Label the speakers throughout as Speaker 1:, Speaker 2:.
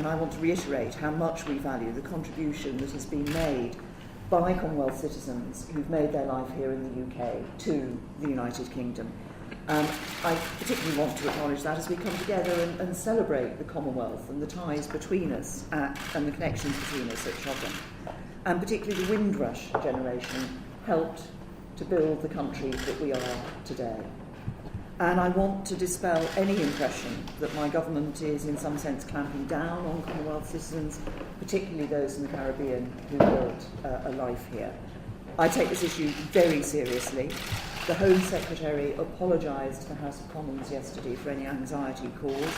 Speaker 1: I want to reiterate how much we value the contribution that has been made by Commonwealth citizens who've made their life here in the UK to the United Kingdom. I particularly want to acknowledge that as we come together and celebrate the Commonwealth and the ties between us and the connections between us at Chobham. And particularly the windrush generation helped to build the country that we are today. And I want to dispel any impression that my government is in some sense clamping down on Commonwealth citizens, particularly those in the Caribbean who built a life here. I take this issue very seriously. The Home Secretary apologised to the House of Commons yesterday for any anxiety caused,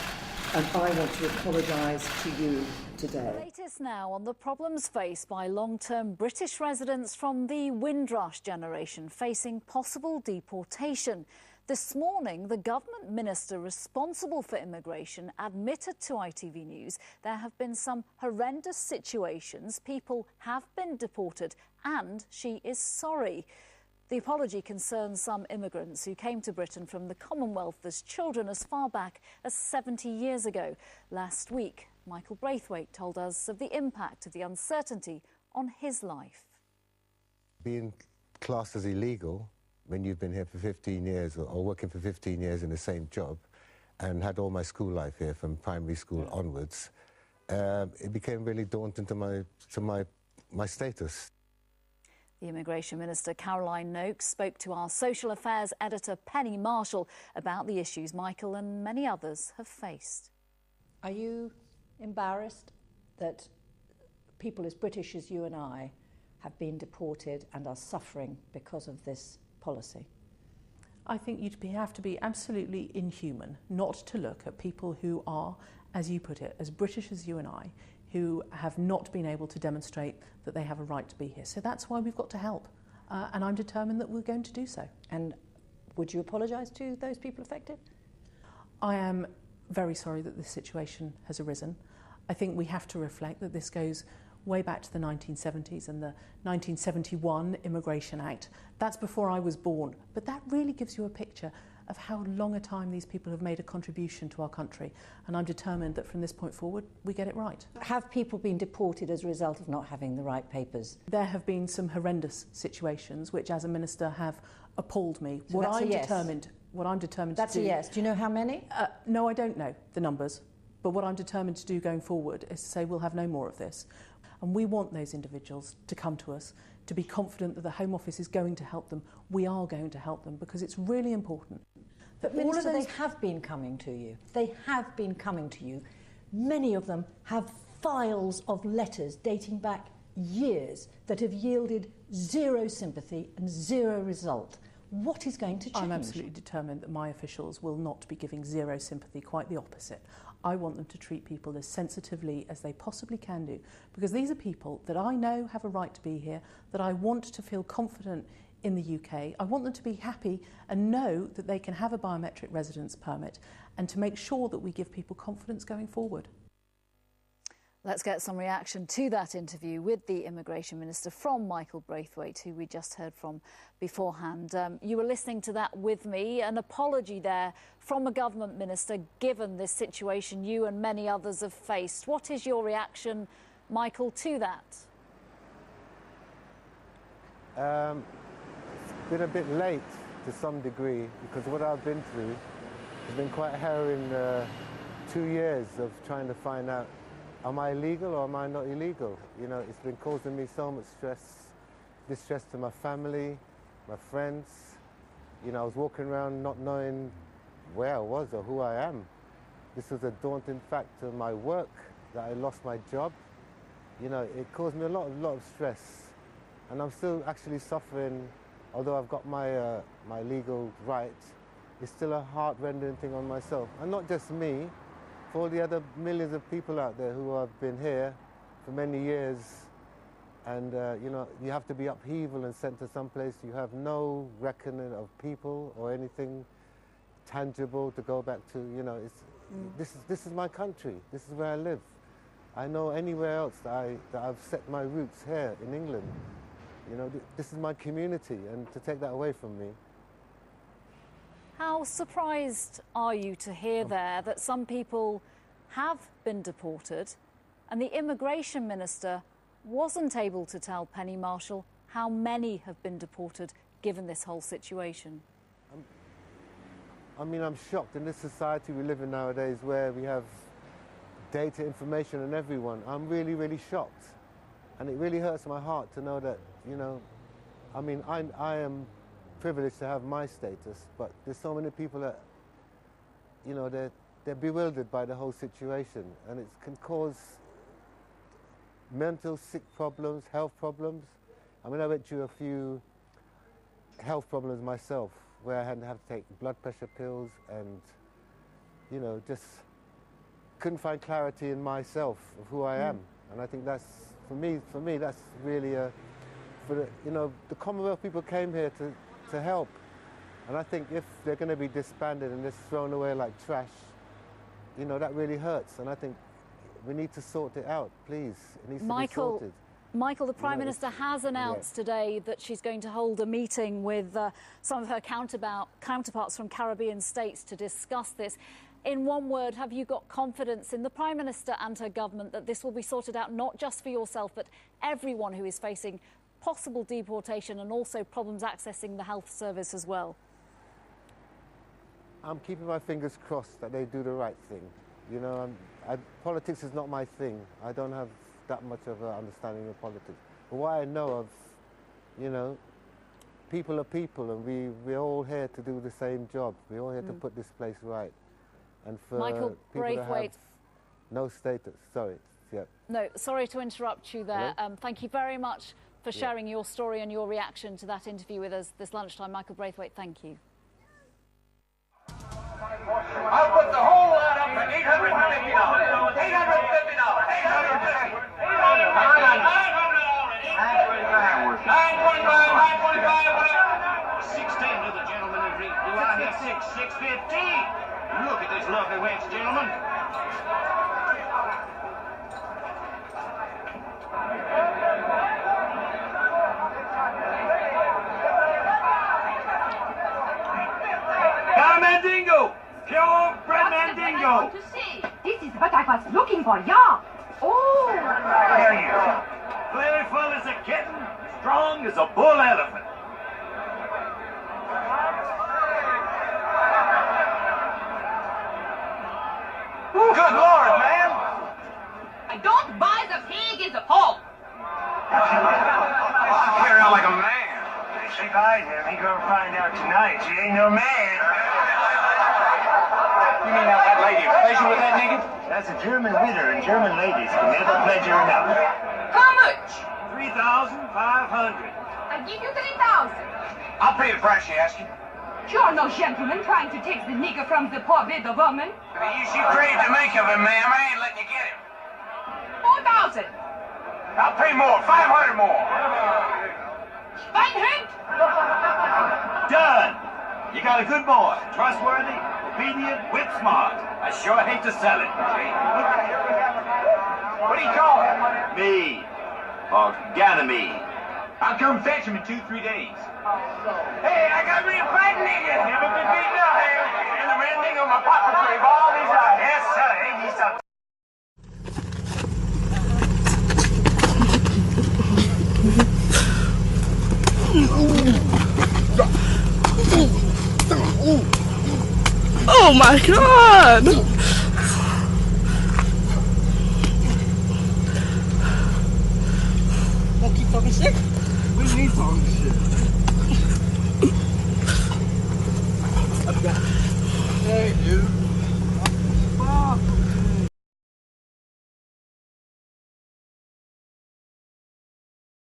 Speaker 1: and I want to apologise to you today.
Speaker 2: Latest now on the problems faced by long-term British residents from the Windrush generation facing possible deportation. This morning, the government minister responsible for immigration admitted to ITV News there have been some horrendous situations. People have been deported and she is sorry. The apology concerns some immigrants who came to Britain from the Commonwealth as children as far back as 70 years ago. Last week, Michael Braithwaite told us of the impact of the uncertainty on his life.
Speaker 3: Being classed as illegal when you've been here for 15 years or working for 15 years in the same job and had all my school life here from primary school onwards, it became really daunting to my status.
Speaker 2: The Immigration Minister, Caroline Noakes, spoke to our social affairs editor, Penny Marshall, about the issues Michael and many others have faced.
Speaker 4: Are you embarrassed that people as British as you and I have been deported and are suffering because of this policy?
Speaker 5: I think you'd have to be absolutely inhuman not to look at people who are, as you put it, as British as you and I, who have not been able to demonstrate that they have a right to be here. So that's why we've got to help. And I'm determined that we're going to do so.
Speaker 4: And would you apologise to those people affected?
Speaker 5: I am very sorry that this situation has arisen. I think we have to reflect that this goes way back to the 1970s and the 1971 Immigration Act. That's before I was born. But that really gives you a picture of how long a time these people have made a contribution to our country. And I'm determined that from this point forward, we get it right.
Speaker 4: Have people been deported as a result of not having the right papers?
Speaker 5: There have been some horrendous situations which, as a minister, have appalled me.
Speaker 4: So that's a yes.
Speaker 5: What I'm determined
Speaker 4: that's
Speaker 5: to do...
Speaker 4: That's a yes. Do you know how many?
Speaker 5: No, I don't know the numbers. But what I'm determined to do going forward is to say we'll have no more of this. And we want those individuals to come to us, to be confident that the Home Office is going to help them. We are going to help them because it's really important.
Speaker 4: But Minister, they have been coming to you. They have been coming to you. Many of them have files of letters dating back years that have yielded zero sympathy and zero result. What is going to change?
Speaker 5: I'm absolutely determined that my officials will not be giving zero sympathy, quite the opposite. I want them to treat people as sensitively as they possibly can do, because these are people that I know have a right to be here, that I want to feel confident in the UK. I want them to be happy and know that they can have a biometric residence permit, and to make sure that we give people confidence going forward.
Speaker 2: Let's get some reaction to that interview with the Immigration Minister from Michael Braithwaite, who we just heard from beforehand. You were listening to that with me. An apology there from a government minister, given this situation you and many others have faced. What is your reaction, Michael, to that?
Speaker 3: It's been a bit late to some degree, because what I've been through has been quite harrowing 2 years of trying to find out, am I illegal or am I not illegal? You know, it's been causing me so much stress, distress to my family, my friends. You know, I was walking around not knowing where I was or who I am. This was a daunting fact to my work, that I lost my job. You know, it caused me a lot of stress. And I'm still actually suffering, although I've got my, my legal rights, it's still a heart-rending thing on myself. And not just me, for all the other millions of people out there who have been here for many years, and you know, you have to be upheaval and sent to some place. You have no reckoning of people or anything tangible to go back to. You know, this is my country. This is where I live. I know anywhere else that I've set my roots here in England. You know, this is my community, and to take that away from me.
Speaker 2: How surprised are you to hear there that some people have been deported And the immigration minister wasn't able to tell Penny Marshall how many have been deported given this whole situation.
Speaker 3: I mean, I'm shocked in this society we live in nowadays where we have data information on everyone. I'm really, really shocked. And it really hurts my heart to know that, you know, I mean, I am privileged to have my status, but there's so many people that, you know, they're bewildered by the whole situation, and it can cause mental sick problems, health problems. I mean, I went through a few health problems myself where I had to take blood pressure pills and, you know, just couldn't find clarity in myself of who I am. And I think that's, for me, that's really for the, you know, the Commonwealth people came here to help. And I think if they're going to be disbanded and just thrown away like trash, you know, that really hurts. And I think we need to sort it out, please. It needs to be sorted.
Speaker 2: Michael, the Prime Minister has announced today that she's going to hold a meeting with some of her counterparts from Caribbean states to discuss this. In one word, have you got confidence in the Prime Minister and her government that this will be sorted out, not just for yourself, but everyone who is facing possible deportation and also problems accessing the health service as well?
Speaker 3: I'm keeping my fingers crossed that they do the right thing. You know, politics is not my thing. I don't have that much of an understanding of politics. But what I know of, you know, people are people, and we're all here to do the same job. We're all here to put this place right. And for
Speaker 2: Michael
Speaker 3: people to have no status, sorry, yeah.
Speaker 2: No, sorry to interrupt you there. Thank you very much for sharing your story and your reaction to that interview with us this lunchtime. Michael Braithwaite, thank you.
Speaker 6: I'll put the whole lot up for $850. $850. $850. $610 to the gentleman in green. Do I hear $650? Look at this lovely wench, gentlemen. Got a mandingo! Purebred mandingo!
Speaker 7: I want to see. This is what I was looking for, yeah. Oh!
Speaker 6: There you go. Playful as a kitten, strong as a bull elephant. Good Lord, man!
Speaker 7: I don't buy the pig in the pole.
Speaker 6: Carry on like a man.
Speaker 8: Shake eyes at him. He gonna find out tonight. She ain't no man.
Speaker 6: You mean that lady pleasure with that nigga?
Speaker 8: That's a German widow, and German ladies can never pleasure enough.
Speaker 7: How much?
Speaker 6: 3,500.
Speaker 7: I give you 3,000.
Speaker 6: I'll pay the price she asked you.
Speaker 7: You're no gentleman trying to take the nigger from the poor widow woman.
Speaker 6: The use you crave to make of him, ma'am, I ain't letting you get him.
Speaker 7: 4,000.
Speaker 6: I'll pay more, 500 more.
Speaker 7: 500.
Speaker 6: Done. You got a good boy, trustworthy, obedient, whip smart. I sure hate to sell it. What do you call it? Me. Or Ganymede. I'll come fetch him in 2-3 days. Hey, I got me a fight nigga. Never been beaten up here. And the red nigga on my pocket grave all these eyes. Yes, sir. Ain't he something?
Speaker 9: Oh my God!
Speaker 10: Don't keep talking shit. We need talking shit. Hey, dude.